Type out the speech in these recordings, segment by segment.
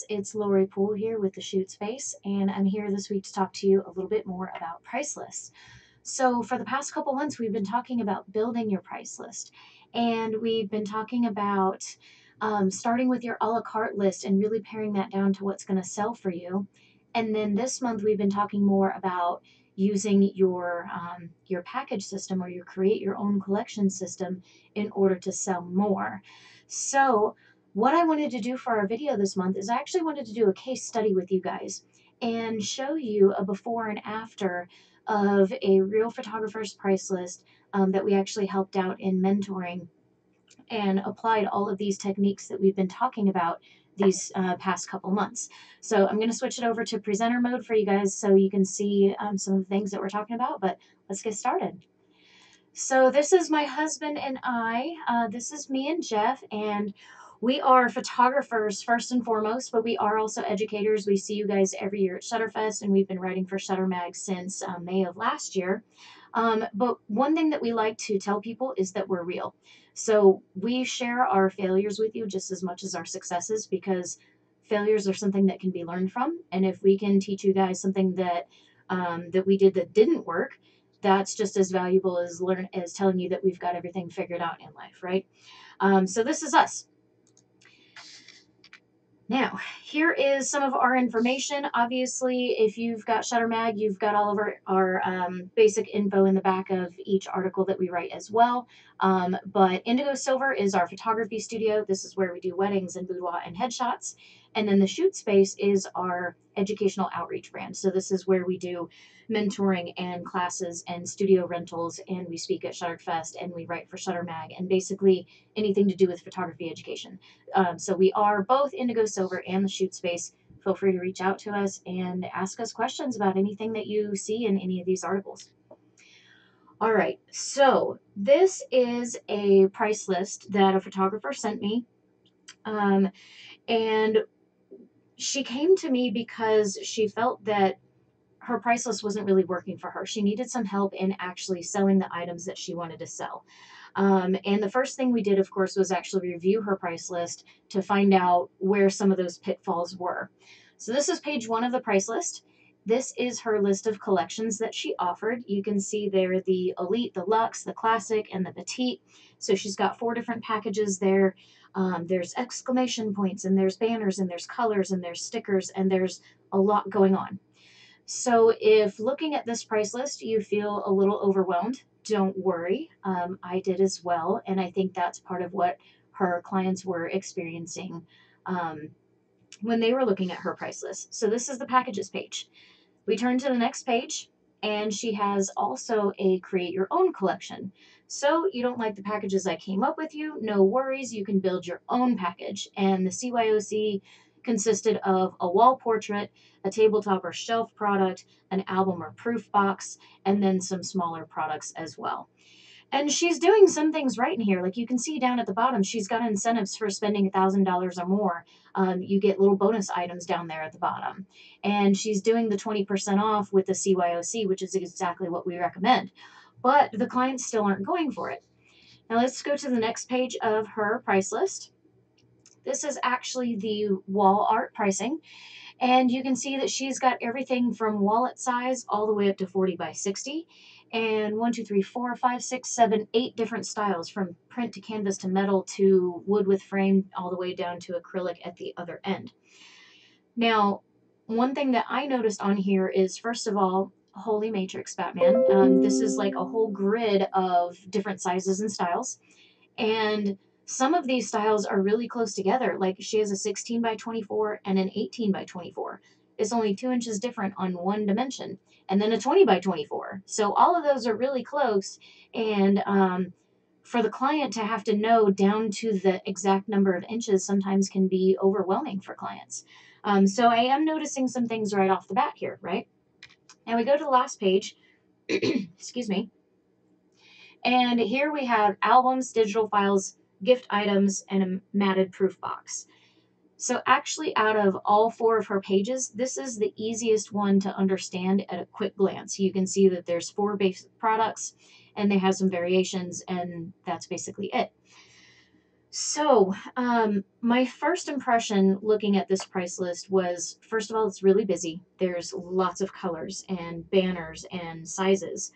guys, it's Lori Poole here with the Shoot Space, and I'm here this week to talk to you a little bit more about price lists. So for the past couple months, we've been talking about building your price list, and we've been talking about starting with your a la carte list and really paring that down to what's going to sell for you. And then this month, we've been talking more about using your package system or your create your own collection system in order to sell more. So what I wanted to do for our video this month is I actually wanted to do a case study with you guys and show you a before and after of a real photographer's price list that we actually helped out in mentoring and applied all of these techniques that we've been talking about these past couple months. So I'm going to switch it over to presenter mode for you guys so you can see some of the things that we're talking about, but let's get started. So this is my husband and I. This is me and Jeff, and we are photographers first and foremost, but we are also educators. We see you guys every year at Shutterfest, and we've been writing for Shutter Mag since May of last year. But one thing that we like to tell people is that we're real. So we share our failures with you just as much as our successes, because failures are something that can be learned from. And if we can teach you guys something that that we did that didn't work, that's just as valuable as telling you that we've got everything figured out in life, right? So this is us. Now, here is some of our information. Obviously, if you've got Shutter Mag, you've got all of our basic info in the back of each article that we write as well. But Indigo Silver is our photography studio. This is where we do weddings and boudoir and headshots. And then the Shoot Space is our educational outreach brand. So this is where we do mentoring and classes and studio rentals, and we speak at Shutterfest, and we write for Shutter Mag, and basically anything to do with photography education. So we are both Indigo Silver and the Shoot Space. Feel free to reach out to us and ask us questions about anything that you see in any of these articles. All right, so this is a price list that a photographer sent me. And she came to me because she felt that her price list wasn't really working for her. She needed some help in actually selling the items that she wanted to sell. And the first thing we did, of course, was actually review her price list to find out where some of those pitfalls were. So this is page 1 of the price list. This is her list of collections that she offered. You can see there the Elite, the Luxe, the Classic, and the Petite. So she's got 4 different packages there. There's exclamation points, and there's banners, and there's colors, and there's stickers, and there's a lot going on. So if looking at this price list, you feel a little overwhelmed, don't worry. I did as well. And I think that's part of what her clients were experiencing when they were looking at her price list. So this is the packages page. We turn to the next page, and she has also a create your own collection. So you don't like the packages I came up with you, no worries, you can build your own package. And the CYOC consisted of a wall portrait, a tabletop or shelf product, an album or proof box, and then some smaller products as well. And she's doing some things right in here. Like you can see down at the bottom, she's got incentives for spending $1,000 or more. You get little bonus items down there at the bottom. And she's doing the 20% off with the CYOC, which is exactly what we recommend. But the clients still aren't going for it. Now let's go to the next page of her price list. This is actually the wall art pricing. And you can see that she's got everything from wallet size all the way up to 40 by 60. And 1, 2, 3, 4, 5, 6, 7, 8 different styles, from print to canvas to metal to wood with frame, all the way down to acrylic at the other end. Now, one thing that I noticed on here is, first of all, Holy Matrix Batman. This is like a whole grid of different sizes and styles. And some of these styles are really close together. Like she has a 16 by 24 and an 18 by 24. It's only 2 inches different on one dimension. And then a 20 by 24. So all of those are really close. And for the client to have to know down to the exact number of inches sometimes can be overwhelming for clients. So I am noticing some things right off the bat here, right? Now we go to the last page. Excuse me. And here we have albums, digital files, gift items, and a matted proof box. So actually, out of all 4 of her pages, this is the easiest one to understand at a quick glance. You can see that there's 4 basic products, and they have some variations, and that's basically it. So, my first impression looking at this price list was, first of all, it's really busy. There's lots of colors and banners and sizes,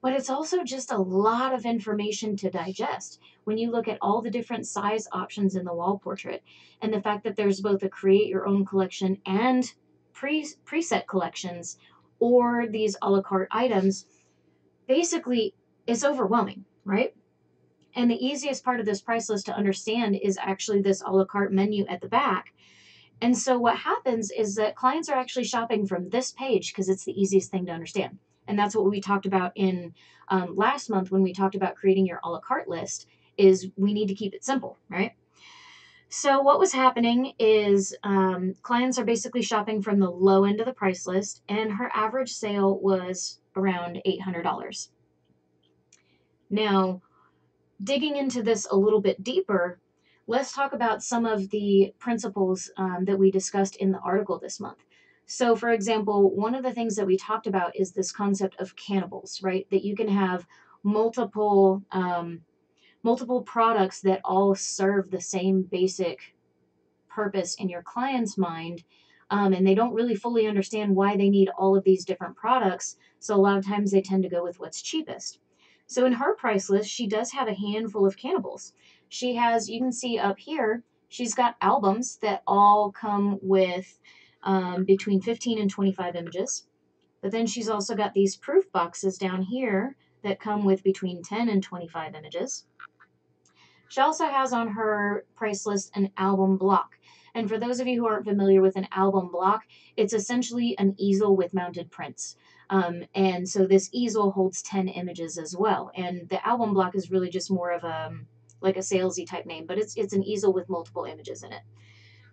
but it's also just a lot of information to digest when you look at all the different size options in the wall portrait, and the fact that there's both a create your own collection and preset collections, or these a la carte items. Basically, it's overwhelming, right? And the easiest part of this price list to understand is actually this a la carte menu at the back. And so what happens is that clients are actually shopping from this page because it's the easiest thing to understand. And that's what we talked about in last month when we talked about creating your a la carte list, is we need to keep it simple, right? So what was happening is clients are basically shopping from the low end of the price list, and her average sale was around $800. Now, digging into this a little bit deeper, let's talk about some of the principles that we discussed in the article this month. So, for example, one of the things that we talked about is this concept of cannibals, right? That you can have multiple multiple products that all serve the same basic purpose in your client's mind, and they don't really fully understand why they need all of these different products. So a lot of times they tend to go with what's cheapest. So in her price list, she does have a handful of cannibals. She has, you can see up here, she's got albums that all come with between 15 and 25 images. But then she's also got these proof boxes down here that come with between 10 and 25 images. She also has on her price list an album block. And for those of you who aren't familiar with an album block, it's essentially an easel with mounted prints. And so this easel holds 10 images as well. And the album block is really just more of a like a salesy type name, but it's an easel with multiple images in it.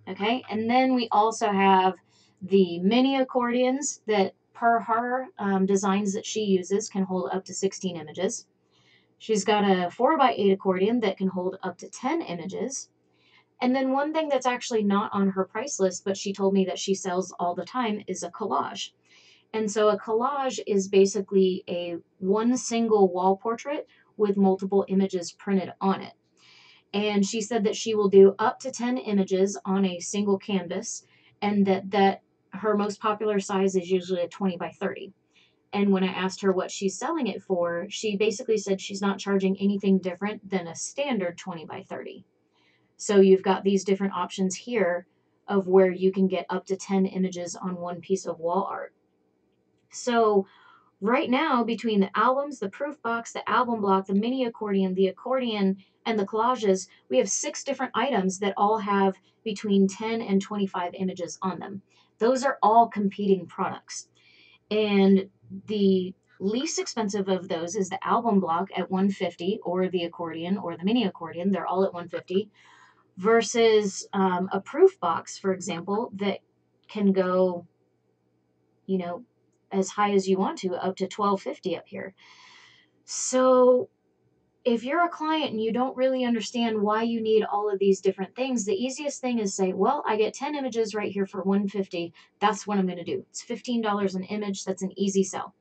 Okay, and then we also have the mini accordions that, per her designs that she uses, can hold up to 16 images. She's got a 4x8 accordion that can hold up to 10 images. And then one thing that's actually not on her price list, but she told me that she sells all the time, is a collage. And so a collage is basically a one single wall portrait with multiple images printed on it. And she said that she will do up to 10 images on a single canvas, and that her most popular size is usually a 20 by 30. And when I asked her what she's selling it for, she basically said she's not charging anything different than a standard 20 by 30. So you've got these different options here of where you can get up to 10 images on one piece of wall art. So right now, between the albums, the proof box, the album block, the mini accordion, the accordion, and the collages, we have 6 different items that all have between 10 and 25 images on them. Those are all competing products. And the least expensive of those is the album block at 150, or the accordion or the mini accordion. They're all at 150, versus a proof box, for example, that can go, you know, as high as you want to, up to 1250 up here. So if you're a client and you don't really understand why you need all of these different things, the easiest thing is say, well, I get 10 images right here for 150. That's what I'm going to do. It's $15 an image. That's an easy sell.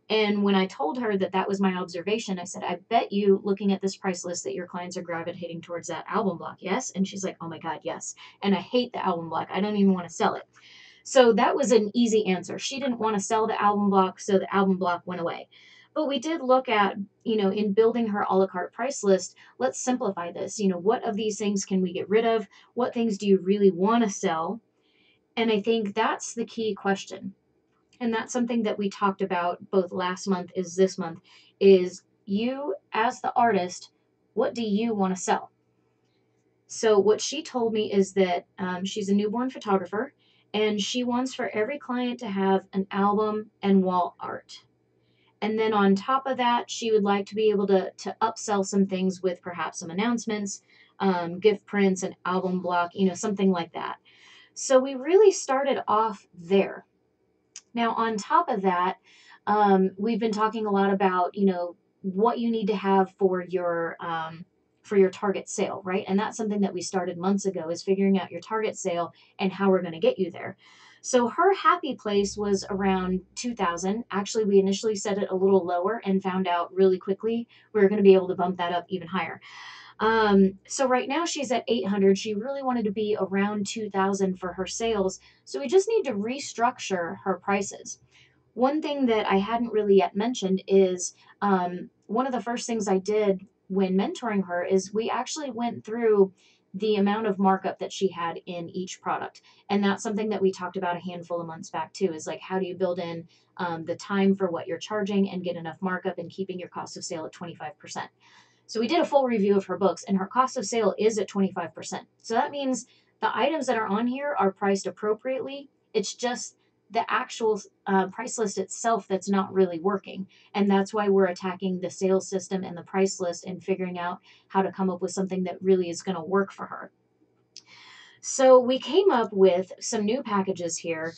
And when I told her that that was my observation, I said, I bet you, looking at this price list, that your clients are gravitating towards that album block. Yes. And she's like, oh my God, yes. And I hate the album block. I don't even want to sell it. So that was an easy answer. She didn't want to sell the album block, so the album block went away. But we did look at, in building her a la carte price list, let's simplify this. What of these things can we get rid of? What things do you really want to sell? And I think that's the key question. And that's something that we talked about both last month is this month, is you as the artist, what do you want to sell? So what she told me is that she's a newborn photographer, and she wants for every client to have an album and wall art. And then on top of that, she would like to be able to upsell some things with perhaps some announcements, gift prints, an album block, something like that. So we really started off there. Now, on top of that, we've been talking a lot about, what you need to have for your target sale, right? And that's something that we started months ago, is figuring out your target sale and how we're going to get you there. So her happy place was around 2,000. Actually, we initially set it a little lower and found out really quickly we were going to be able to bump that up even higher. So right now she's at 800. She really wanted to be around 2000 for her sales. So we just need to restructure her prices. One thing that I hadn't really yet mentioned is one of the first things I did when mentoring her is we actually went through the amount of markup that she had in each product. And that's something that we talked about a handful of months back too, is like, how do you build in the time for what you're charging and get enough markup and keeping your cost of sale at 25%. So we did a full review of her books, and her cost of sale is at 25%. So that means the items that are on here are priced appropriately. It's just the actual price list itself that's not really working. And that's why we're attacking the sales system and the price list and figuring out how to come up with something that really is going to work for her. So we came up with some new packages here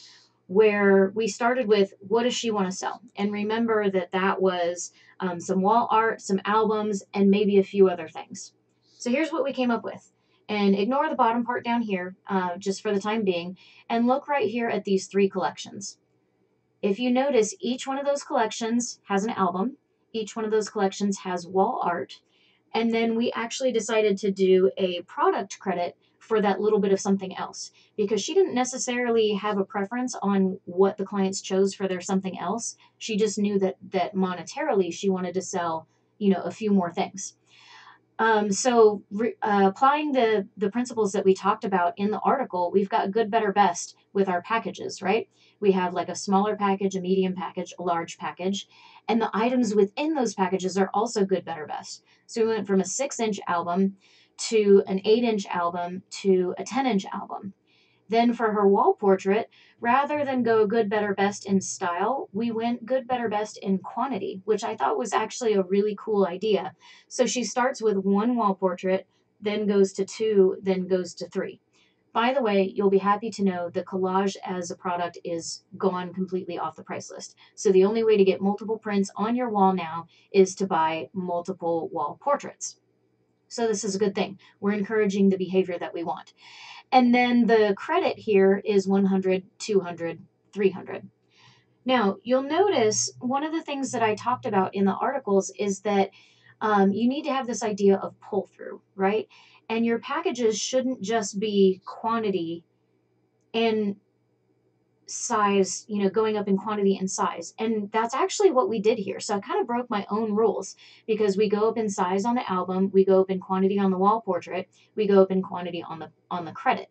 where we started with what does she want to sell? And remember that that was some wall art, some albums, and maybe a few other things. So here's what we came up with. And ignore the bottom part down here, just for the time being, and look right here at these three collections. If you notice, each one of those collections has an album. Each one of those collections has wall art. And then we actually decided to do a product credit for that little bit of something else because she didn't necessarily have a preference on what the clients chose for their something else. She just knew that monetarily she wanted to sell, a few more things. Applying the principles that we talked about in the article, we've got good, better, best with our packages, right? We have like a smaller package, a medium package, a large package, and the items within those packages are also good, better, best. So we went from a 6-inch album to an 8-inch album to a 10-inch album. Then for her wall portrait, rather than go good, better, best in style, we went good, better, best in quantity, which I thought was actually a really cool idea. So she starts with one wall portrait, then goes to 2, then goes to 3. By the way, you'll be happy to know the collage as a product is gone completely off the price list. So the only way to get multiple prints on your wall now is to buy multiple wall portraits. So this is a good thing. We're encouraging the behavior that we want. And then the credit here is 100, 200, 300. Now, you'll notice one of the things that I talked about in the articles is that you need to have this idea of pull through, right? And your packages shouldn't just be quantity and size, going up in quantity and size. And that's actually what we did here. So I kind of broke my own rules because we go up in size on the album, we go up in quantity on the wall portrait, we go up in quantity on the credit.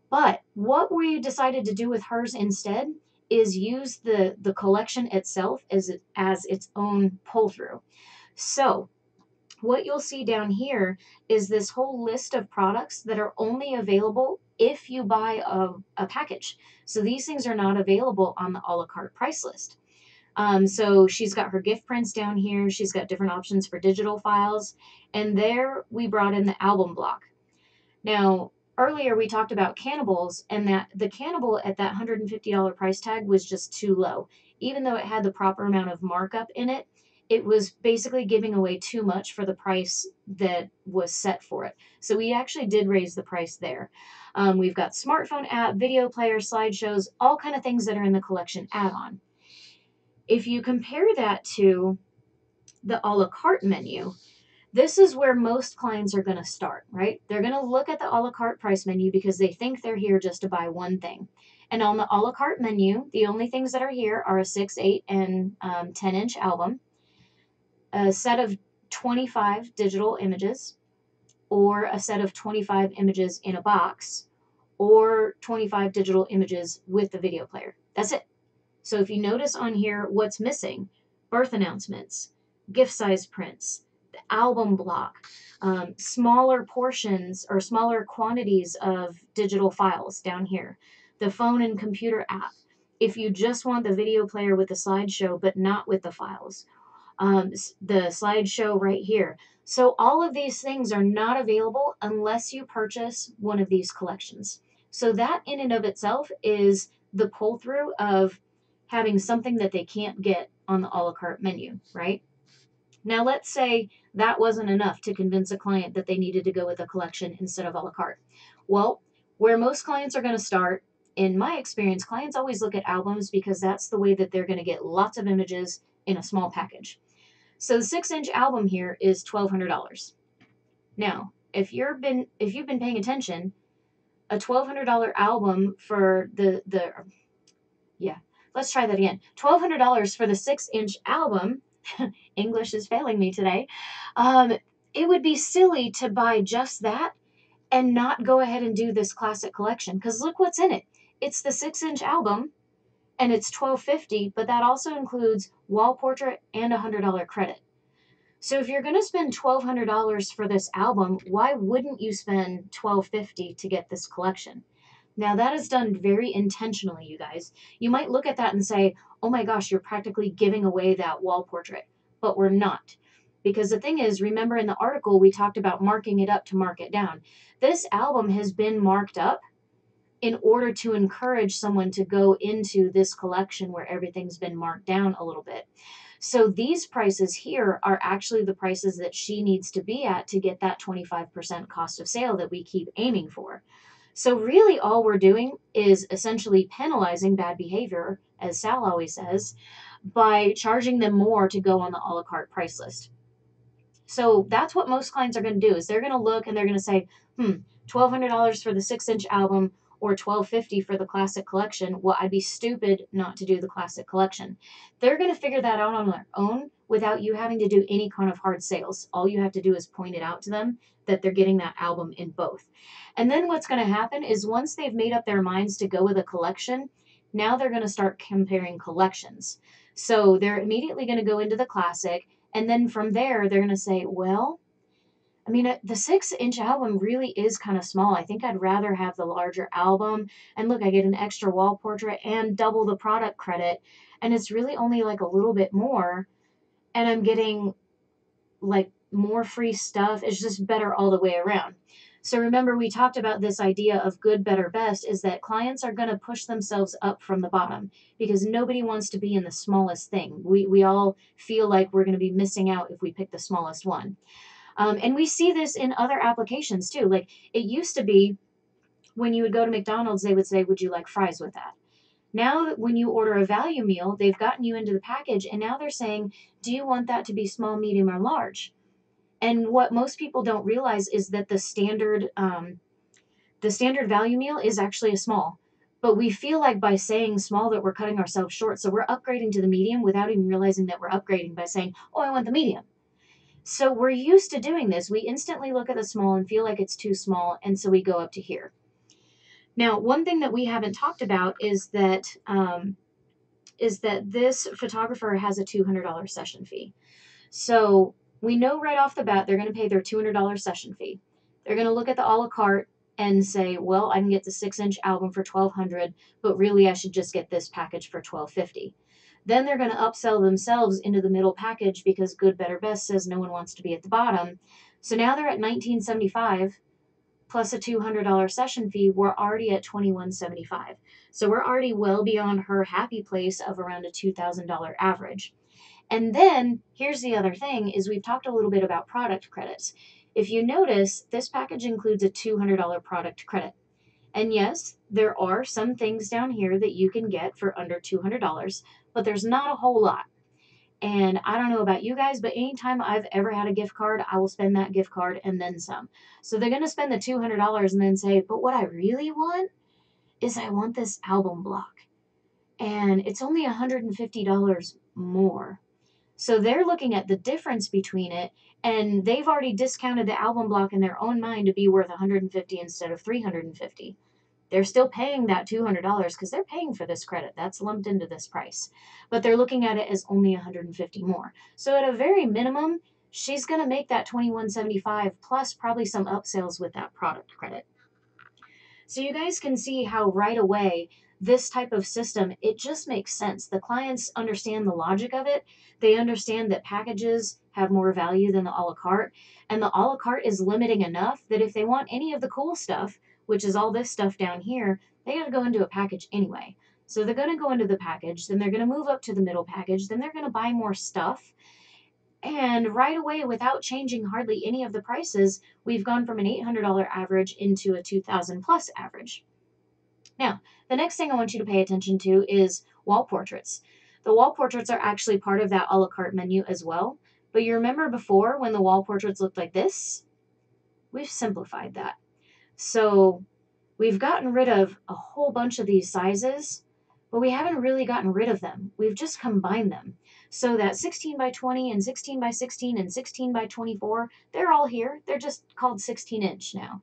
But what we decided to do with hers instead is use the collection itself as its own pull through. So what you'll see down here is this whole list of products that are only available if you buy a package. So these things are not available on the a la carte price list. So she's got her gift prints down here. She's got different options for digital files. And there we brought in the album block. Now, earlier we talked about cannibles and that the cannibal at that $150 price tag was just too low. Even though it had the proper amount of markup in it, it was basically giving away too much for the price that was set for it. So we actually did raise the price there. We've got smartphone app, video player, slideshows, all kind of things that are in the collection add-on. If you compare that to the a la carte menu, this is where most clients are going to start, right? They're going to look at the a la carte price menu because they think they're here just to buy one thing. And on the a la carte menu, the only things that are here are a 6, 8, and 10-inch album, a set of 25 digital images, or a set of 25 images in a box, or 25 digital images with the video player. That's it. So if you notice on here what's missing, birth announcements, gift size prints, the album block, smaller portions or smaller quantities of digital files down here, the phone and computer app. If you just want the video player with the slideshow but not with the files, the slideshow right here. So all of these things are not available unless you purchase one of these collections. So that in and of itself is the pull through of having something that they can't get on the a la carte menu, right? Now, let's say that wasn't enough to convince a client that they needed to go with a collection instead of a la carte. Well, where most clients are going to start, in my experience, clients always look at albums because that's the way that they're going to get lots of images in a small package. So the 6-inch album here is $1,200. Now, if you've been paying attention, a $1,200 album for yeah, let's try that again. $1,200 for the 6-inch album. English is failing me today. Um, it would be silly to buy just that and not go ahead and do this classic collection, because look what's in it. It's the 6-inch album and it's $1,250, but that also includes wall portrait and a $100 credit. So if you're going to spend $1,200 for this album, why wouldn't you spend $1,250 to get this collection? Now, that is done very intentionally, you guys. You might look at that and say, oh my gosh, you're practically giving away that wall portrait. But we're not. Because the thing is, remember in the article, we talked about marking it up to mark it down. This album has been marked up in order to encourage someone to go into this collection where everything's been marked down a little bit. So these prices here are actually the prices that she needs to be at to get that 25% cost of sale that we keep aiming for. So really all we're doing is essentially penalizing bad behavior, as Sal always says, by charging them more to go on the a la carte price list. So that's what most clients are going to do is they're going to look and they're going to say, $1,200 for the 6-inch album or $1,250 for the classic collection. Well, I'd be stupid not to do the classic collection. They're going to figure that out on their own without you having to do any kind of hard sales. All you have to do is point it out to them that they're getting that album in both. And then what's going to happen is once they've made up their minds to go with a collection, now they're going to start comparing collections. So they're immediately going to go into the classic. And then from there, they're going to say, well, I mean, the 6-inch album really is kind of small. I think I'd rather have the larger album. And look, I get an extra wall portrait and double the product credit. And it's really only like a little bit more. And I'm getting like more free stuff. It's just better all the way around. So remember, we talked about this idea of good, better, best is that clients are going to push themselves up from the bottom because nobody wants to be in the smallest thing. We all feel like we're going to be missing out if we pick the smallest one. And we see this in other applications too. Like it used to be when you would go to McDonald's, they would say, would you like fries with that? Now, when you order a value meal, they've gotten you into the package and now they're saying, do you want that to be small, medium, or large? And what most people don't realize is that the standard value meal is actually a small. But we feel like by saying small that we're cutting ourselves short. So we're upgrading to the medium without even realizing that we're upgrading by saying, oh, I want the medium. So we're used to doing this. We instantly look at the small and feel like it's too small. And so we go up to here. Now, one thing that we haven't talked about is that this photographer has a $200 session fee. So we know right off the bat they're going to pay their $200 session fee. They're going to look at the a la carte and say, well, I can get the 6-inch album for $1,200, but really I should just get this package for $1,250. Then they're going to upsell themselves into the middle package because good, better, best says no one wants to be at the bottom. So now they're at $1,975 plus a $200 session fee. We're already at $2,175. So we're already well beyond her happy place of around a $2,000 average. And then here's the other thing is we've talked a little bit about product credits. If you notice, this package includes a $200 product credit. And yes, there are some things down here that you can get for under $200, but there's not a whole lot. And I don't know about you guys, but anytime I've ever had a gift card, I will spend that gift card and then some. So they're going to spend the $200 and then say, but what I really want is I want this album block. And it's only $150 more. So they're looking at the difference between it, and they've already discounted the album block in their own mind to be worth $150 instead of $350. They're still paying that $200 because they're paying for this credit. That's lumped into this price. But they're looking at it as only $150 more. So at a very minimum, she's going to make that $2,175 plus probably some upsells with that product credit. So you guys can see how right away this type of system, it just makes sense. The clients understand the logic of it. They understand that packages have more value than the a la carte. And the a la carte is limiting enough that if they want any of the cool stuff, which is all this stuff down here, they got to go into a package anyway. So they're going to go into the package, then they're going to move up to the middle package, then they're going to buy more stuff. And right away, without changing hardly any of the prices, we've gone from an $800 average into a $2,000 plus average. Now, the next thing I want you to pay attention to is wall portraits. The wall portraits are actually part of that a la carte menu as well. But you remember before when the wall portraits looked like this? We've simplified that. So we've gotten rid of a whole bunch of these sizes, but we haven't really gotten rid of them. We've just combined them. So that 16 by 20 and 16 by 16 and 16 by 24, they're all here. They're just called 16-inch now.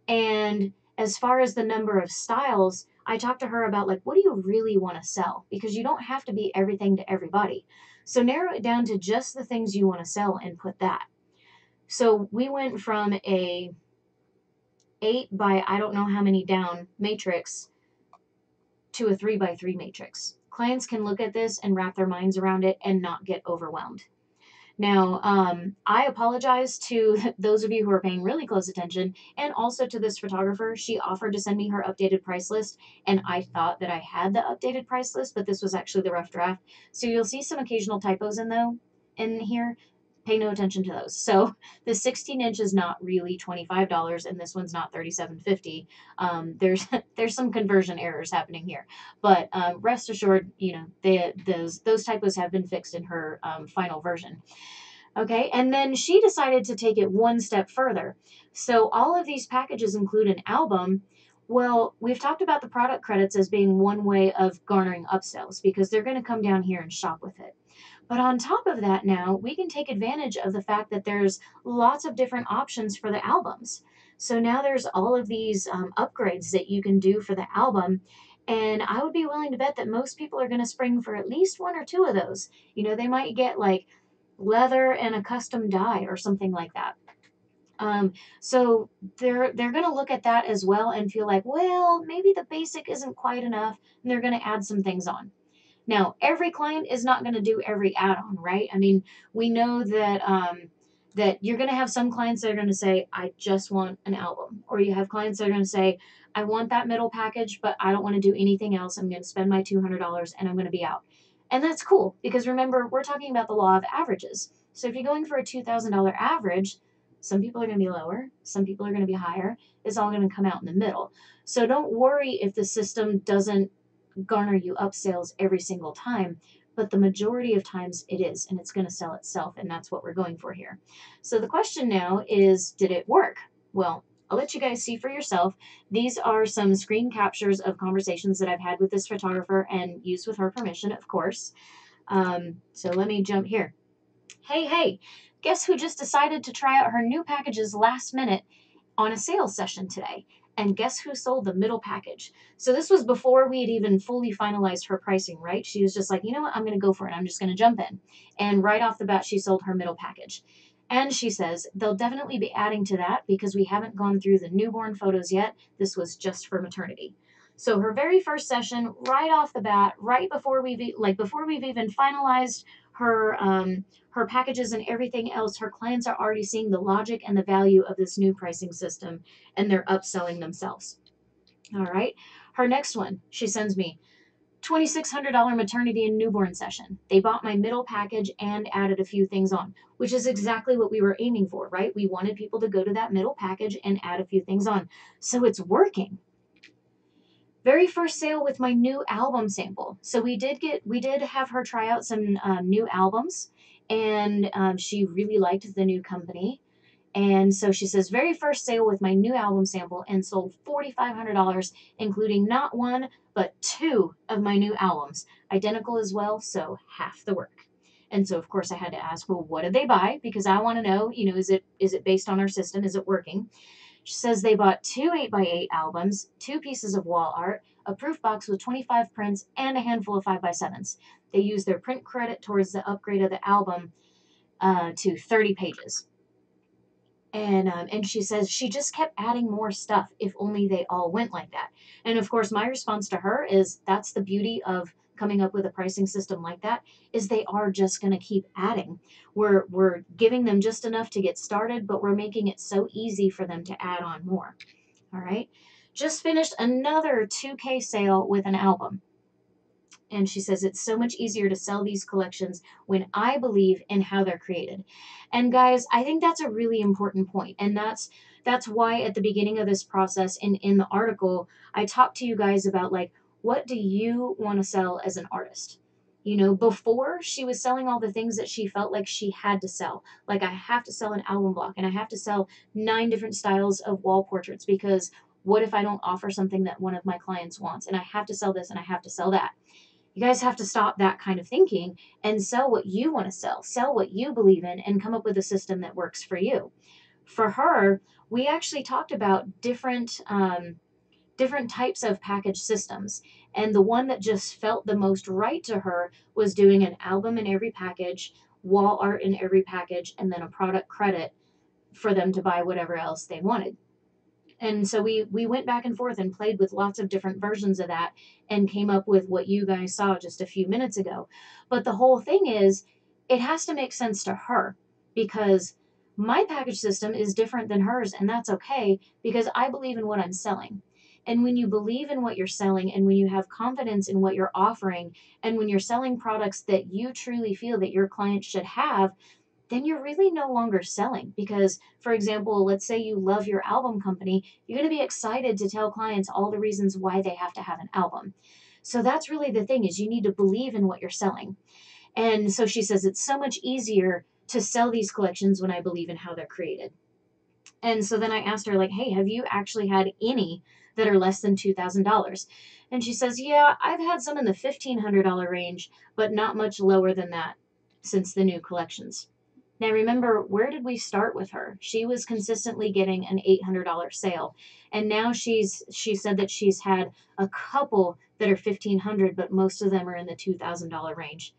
And as far as the number of styles, I talked to her about like, what do you really want to sell? Because you don't have to be everything to everybody. So narrow it down to just the things you want to sell and put that. So we went from a 8 by I don't know how many down matrix to a 3 by 3 matrix. Clients can look at this and wrap their minds around it and not get overwhelmed. Now, I apologize to those of you who are paying really close attention, and also to this photographer. She offered to send me her updated price list, and I thought that I had the updated price list, but this was actually the rough draft. So you'll see some occasional typos in here. Pay no attention to those. So the 16-inch is not really $25, and this one's not $37.50. There's some conversion errors happening here, but rest assured, those typos have been fixed in her final version. Okay, and then she decided to take it one step further. So all of these packages include an album. Well, we've talked about the product credits as being one way of garnering upsells because they're going to come down here and shop with it. But on top of that, now we can take advantage of the fact that there's lots of different options for the albums. So now there's all of these upgrades that you can do for the album. And I would be willing to bet that most people are going to spring for at least one or two of those. They might get like leather and a custom dye or something like that. So they're going to look at that as well and feel like, well, maybe the basic isn't quite enough, and they're going to add some things on. Now, every client is not going to do every add-on, right? I mean, we know that you're going to have some clients that are going to say, I just want an album. Or you have clients that are going to say, I want that middle package, but I don't want to do anything else. I'm going to spend my $200 and I'm going to be out. And that's cool because remember, we're talking about the law of averages. So if you're going for a $2,000 average, some people are going to be lower, some people are going to be higher. It's all going to come out in the middle. So don't worry if the system doesn't garner you up sales every single time, but the majority of times it is, and it's going to sell itself, and that's what we're going for here. So the question now is, did it work? Well, I'll let you guys see for yourself. These are some screen captures of conversations that I've had with this photographer and used with her permission, of course. So let me jump here. Hey, guess who just decided to try out her new packages last minute on a sales session today? And guess who sold the middle package? So this was before we had even fully finalized her pricing, right? She was just like, you know what, I'm going to go for it. I'm just going to jump in. And right off the bat, she sold her middle package. And she says they'll definitely be adding to that because we haven't gone through the newborn photos yet. This was just for maternity. So her very first session, right off the bat, right before we've even finalized her packages and everything else, her clients are already seeing the logic and the value of this new pricing system, and they're upselling themselves. All right. Her next one, she sends me $2,600 maternity and newborn session. They bought my middle package and added a few things on, which is exactly what we were aiming for, right? We wanted people to go to that middle package and add a few things on. So it's working. Very first sale with my new album sample. So we did have her try out some new albums, and she really liked the new company. And so she says, very first sale with my new album sample and sold $4,500, including not one, but two of my new albums. Identical as well, so half the work. And so, of course, I had to ask, well, what did they buy? Because I want to know, is it based on our system? Is it working? She says they bought two 8x8 albums, two pieces of wall art, a proof box with 25 prints, and a handful of 5x7s. They used their print credit towards the upgrade of the album to 30 pages. And she says she just kept adding more stuff if only they all went like that. And of course, my response to her is that's the beauty of coming up with a pricing system like that, is they are just going to keep adding. We're giving them just enough to get started, but we're making it so easy for them to add on more. All right. Just finished another 2K sale with an album. And she says it's so much easier to sell these collections when I believe in how they're created. And guys, I think that's a really important point. And that's why at the beginning of this process and in the article, I talked to you guys about like, what do you want to sell as an artist? You know, before she was selling all the things that she felt like she had to sell. Like, I have to sell an album block and I have to sell 9 different styles of wall portraits, because what if I don't offer something that one of my clients wants? And I have to sell this and I have to sell that. You guys have to stop that kind of thinking and sell what you want to sell what you believe in, and come up with a system that works for you. For her, we actually talked about different types of package systems. And the one that just felt the most right to her was doing an album in every package, wall art in every package, and then a product credit for them to buy whatever else they wanted. And so we went back and forth and played with lots of different versions of that, and came up with what you guys saw just a few minutes ago. But the whole thing is, it has to make sense to her, because my package system is different than hers, and that's okay, because I believe in what I'm selling. And when you believe in what you're selling, and when you have confidence in what you're offering, and when you're selling products that you truly feel that your clients should have, then you're really no longer selling. Because, for example, let's say you love your album company, you're going to be excited to tell clients all the reasons why they have to have an album. So that's really the thing, is you need to believe in what you're selling. And so she says it's so much easier to sell these collections when I believe in how they're created. And so then I asked her, like, hey, have you actually had any that are less than $2,000? And she says, yeah, I've had some in the $1,500 range, but not much lower than that since the new collections. Now, remember, where did we start with her? She was consistently getting an $800 sale. And now she said that she's had a couple that are $1,500, but most of them are in the $2,000 range.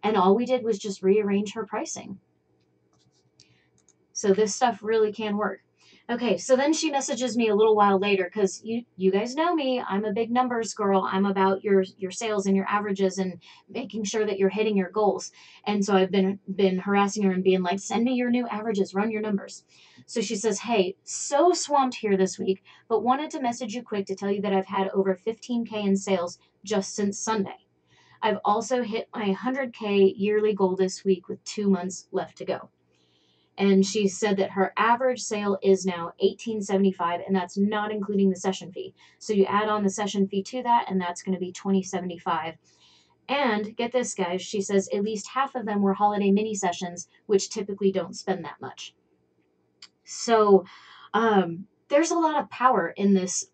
And all we did was just rearrange her pricing. So this stuff really can work. Okay, so then she messages me a little while later, because you guys know me. I'm a big numbers girl. I'm about your sales and your averages and making sure that you're hitting your goals. And so I've been harassing her and being like, send me your new averages, run your numbers. So she says, hey, so swamped here this week, but wanted to message you quick to tell you that I've had over 15K in sales just since Sunday. I've also hit my 100K yearly goal this week with 2 months left to go. And she said that her average sale is now $1,875, and that's not including the session fee. So you add on the session fee to that, and that's going to be $2,075. And get this, guys, she says at least half of them were holiday mini sessions, which typically don't spend that much. So there's a lot of power in this,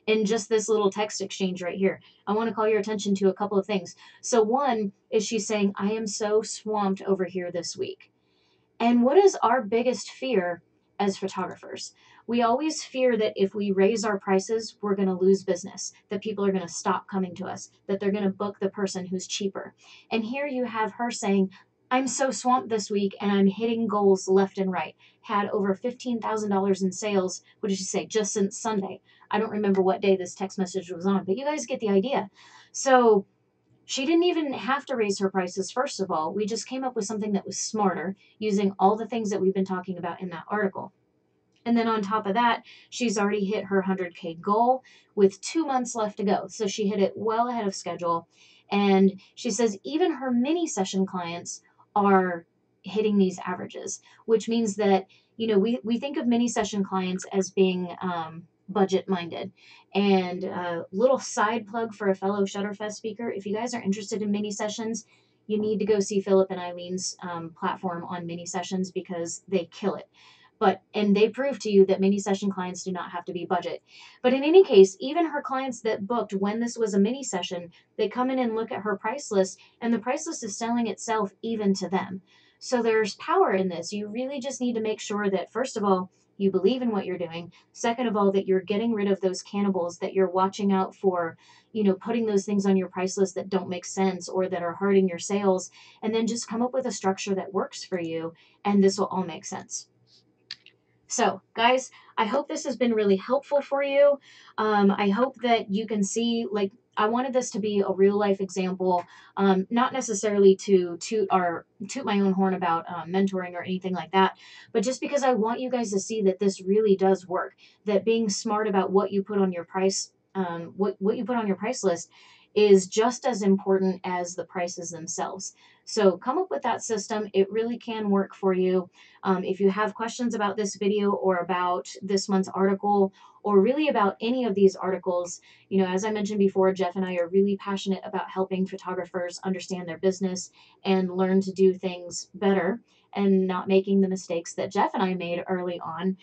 in just this little text exchange right here. I want to call your attention to a couple of things. So one is, she's saying, I am so swamped over here this week. And what is our biggest fear as photographers? We always fear that if we raise our prices, we're going to lose business, that people are going to stop coming to us, that they're going to book the person who's cheaper. And here you have her saying, I'm so swamped this week and I'm hitting goals left and right. Had over $15,000 in sales. What did she say? Just since Sunday. I don't remember what day this text message was on, but you guys get the idea. So she didn't even have to raise her prices, first of all. We just came up with something that was smarter, using all the things that we've been talking about in that article. And then on top of that, she's already hit her 100K goal with 2 months left to go. So she hit it well ahead of schedule. And she says even her mini session clients are hitting these averages, which means that, we think of mini session clients as being budget minded. And a little side plug for a fellow Shutterfest speaker: if you guys are interested in mini sessions, you need to go see Philip and Eileen's platform on mini sessions, because they kill it. And they prove to you that mini session clients do not have to be budget. But in any case, even her clients that booked when this was a mini session, they come in and look at her price list, and the price list is selling itself even to them. So there's power in this. You really just need to make sure that, first of all, you believe in what you're doing. Second of all, that you're getting rid of those cannibals, that you're watching out for, putting those things on your price list that don't make sense or that are hurting your sales. And then just come up with a structure that works for you, and this will all make sense. So, guys, I hope this has been really helpful for you. I hope that you can see, like, I wanted this to be a real life example, not necessarily to toot my own horn about mentoring or anything like that, but just because I want you guys to see that this really does work. That being smart about what you put on your price, what you put on your price list, is just as important as the prices themselves. So come up with that system. It really can work for you. If you have questions about this video or about this month's article, or really about any of these articles, as I mentioned before, Jeff and I are really passionate about helping photographers understand their business and learn to do things better and not making the mistakes that Jeff and I made early on.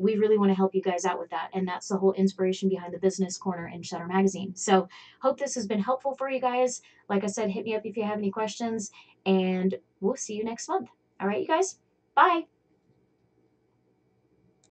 We really want to help you guys out with that. And that's the whole inspiration behind the Business Corner in Shutter Magazine. So hope this has been helpful for you guys. Like I said, hit me up if you have any questions, and we'll see you next month. All right, you guys. Bye.